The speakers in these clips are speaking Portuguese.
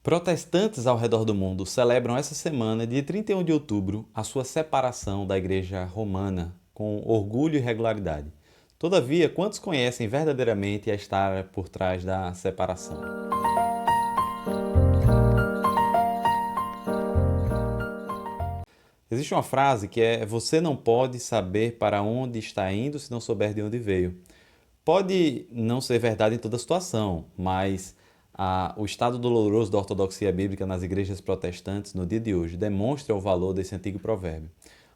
Protestantes ao redor do mundo celebram essa semana, dia 31 de outubro, a sua separação da Igreja Romana, com orgulho e regularidade. Todavia, quantos conhecem verdadeiramente a história por trás da separação? Existe uma frase que é: você não pode saber para onde está indo se não souber de onde veio. Pode não ser verdade em toda situação, mas o estado doloroso da ortodoxia bíblica nas igrejas protestantes no dia de hoje demonstra o valor desse antigo provérbio.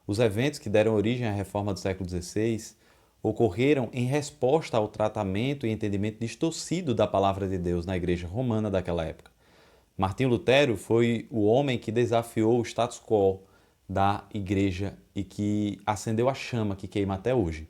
Os eventos que deram origem à reforma do século XVI ocorreram em resposta ao tratamento e entendimento distorcido da palavra de Deus na igreja romana daquela época. Martinho Lutero foi o homem que desafiou o status quo da igreja e que acendeu a chama que queima até hoje.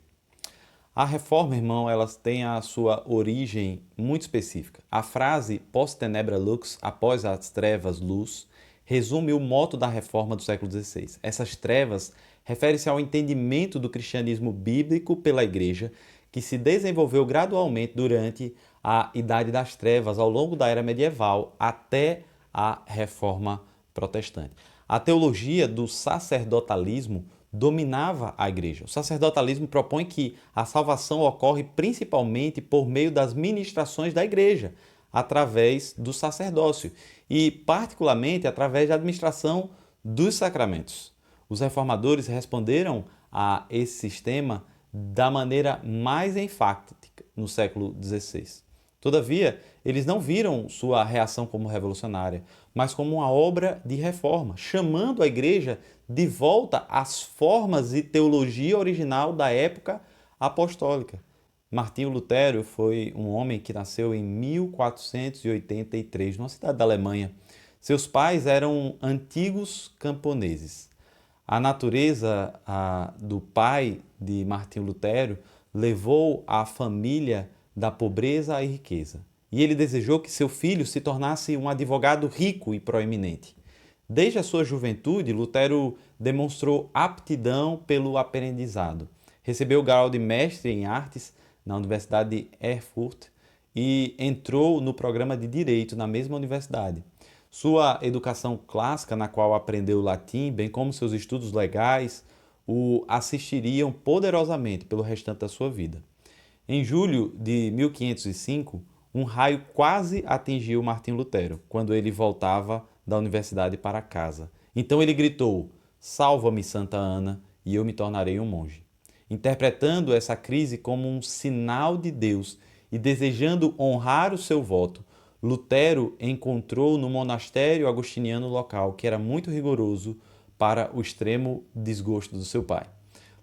A reforma, irmão, elas têm a sua origem muito específica. A frase post tenebra lux, após as trevas, luz, resume o moto da reforma do século XVI. Essas trevas referem-se ao entendimento do cristianismo bíblico pela igreja, que se desenvolveu gradualmente durante a Idade das Trevas, ao longo da Era Medieval, até a Reforma Protestante. A teologia do sacerdotalismo dominava a igreja. O sacerdotalismo propõe que a salvação ocorre principalmente por meio das ministrações da igreja, através do sacerdócio e, particularmente, através da administração dos sacramentos. Os reformadores responderam a esse sistema da maneira mais enfática no século XVI. Todavia, eles não viram sua reação como revolucionária, mas como uma obra de reforma, chamando a igreja de volta às formas e teologia original da época apostólica. Martinho Lutero foi um homem que nasceu em 1483, numa cidade da Alemanha. Seus pais eram antigos camponeses. A natureza do pai de Martinho Lutero levou a família da pobreza à riqueza. E ele desejou que seu filho se tornasse um advogado rico e proeminente. Desde a sua juventude, Lutero demonstrou aptidão pelo aprendizado. Recebeu o grau de mestre em artes na Universidade de Erfurt e entrou no programa de Direito na mesma universidade. Sua educação clássica, na qual aprendeu latim, bem como seus estudos legais, o assistiriam poderosamente pelo restante da sua vida. Em julho de 1505, um raio quase atingiu Martinho Lutero, quando ele voltava da universidade para casa. Então ele gritou: "Salva-me, Santa Ana, e eu me tornarei um monge." Interpretando essa crise como um sinal de Deus e desejando honrar o seu voto, Lutero encontrou no monastério agostiniano local, que era muito rigoroso, para o extremo desgosto do seu pai.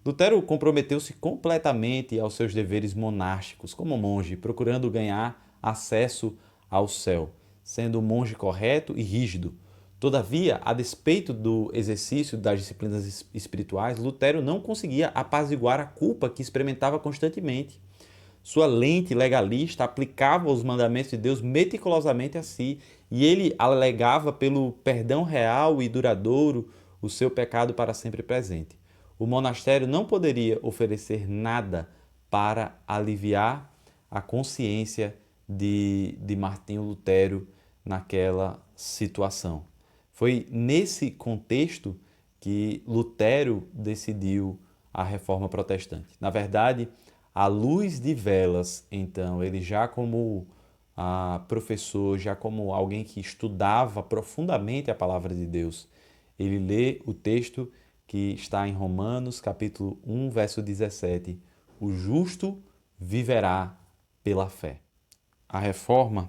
Lutero comprometeu-se completamente aos seus deveres monásticos como monge, procurando ganhar acesso ao céu, sendo um monge correto e rígido. Todavia, a despeito do exercício das disciplinas espirituais, Lutero não conseguia apaziguar a culpa que experimentava constantemente. Sua lente legalista aplicava os mandamentos de Deus meticulosamente a si, e ele alegava pelo perdão real e duradouro o seu pecado para sempre presente. O monastério não poderia oferecer nada para aliviar a consciência de Martinho Lutero naquela situação. Foi nesse contexto que Lutero decidiu a reforma protestante. Na verdade, à luz de velas, então, ele já como professor, já como alguém que estudava profundamente a palavra de Deus, ele lê o texto que está em Romanos, capítulo 1, verso 17. O justo viverá pela fé. A reforma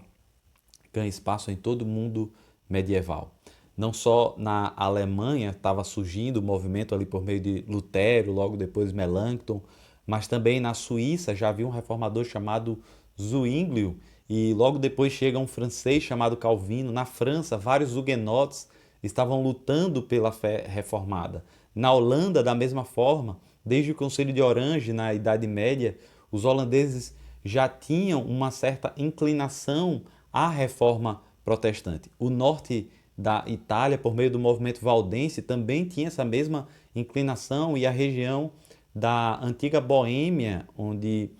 ganha espaço em todo o mundo medieval. Não só na Alemanha estava surgindo o movimento ali por meio de Lutero, logo depois Melanchthon, mas também na Suíça já havia um reformador chamado Zwinglio, e logo depois chega um francês chamado Calvino. Na França, vários huguenotes estavam lutando pela fé reformada. Na Holanda, da mesma forma, desde o Concílio de Orange, na Idade Média, os holandeses já tinham uma certa inclinação à reforma protestante. O norte da Itália, por meio do movimento valdense, também tinha essa mesma inclinação, e a região da antiga Boêmia, onde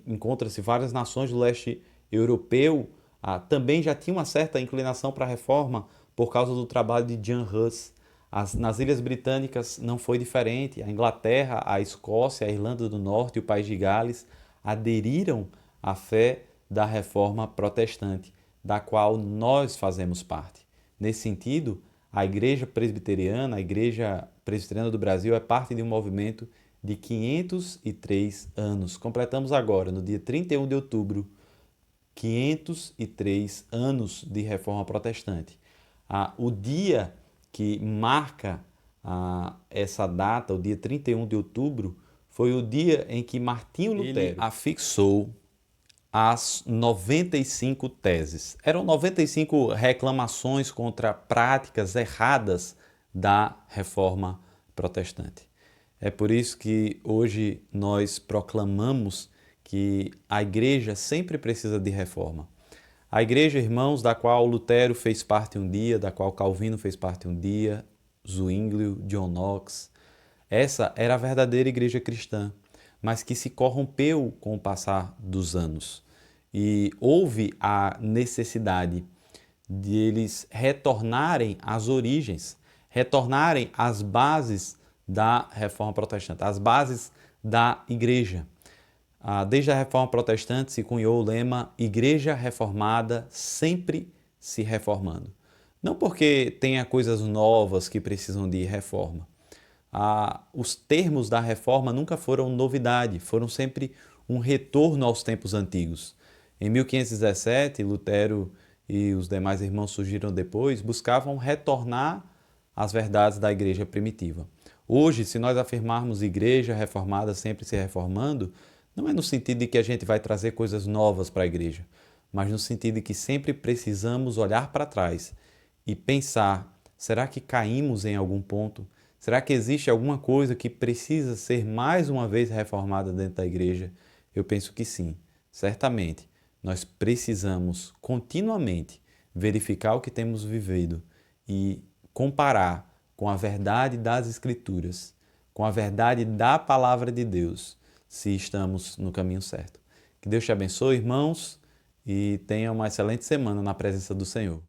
encontra-se várias nações do leste europeu, também já tinha uma certa inclinação para a reforma por causa do trabalho de John Huss. Nas Ilhas Britânicas não foi diferente. A Inglaterra, a Escócia, a Irlanda do Norte e o País de Gales aderiram à fé da reforma protestante, da qual nós fazemos parte. Nesse sentido, a Igreja Presbiteriana do Brasil é parte de um movimento de 503 anos. Completamos agora, no dia 31 de outubro, 503 anos de reforma protestante. O dia que marca essa data, o dia 31 de outubro, foi o dia em que Martinho Lutero afixou as 95 teses. Eram 95 reclamações contra práticas erradas da reforma protestante. É por isso que hoje nós proclamamos que a igreja sempre precisa de reforma. A igreja, irmãos, da qual Lutero fez parte um dia, da qual Calvino fez parte um dia, Zwinglio, John Knox, essa era a verdadeira igreja cristã, mas que se corrompeu com o passar dos anos. E houve a necessidade de eles retornarem às origens, retornarem às bases da reforma protestante, às bases da igreja. Desde a reforma protestante se cunhou o lema Igreja Reformada sempre se reformando. Não porque tenha coisas novas que precisam de reforma. Os termos da reforma nunca foram novidade, foram sempre um retorno aos tempos antigos. Em 1517, Lutero e os demais irmãos surgiram depois, buscavam retornar às verdades da igreja primitiva. Hoje, se nós afirmarmos igreja reformada sempre se reformando, não é no sentido de que a gente vai trazer coisas novas para a igreja, mas no sentido de que sempre precisamos olhar para trás e pensar, será que caímos em algum ponto? Será que existe alguma coisa que precisa ser mais uma vez reformada dentro da igreja? Eu penso que sim, certamente. Nós precisamos continuamente verificar o que temos vivido e comparar com a verdade das Escrituras, com a verdade da Palavra de Deus, se estamos no caminho certo. Que Deus te abençoe, irmãos, e tenha uma excelente semana na presença do Senhor.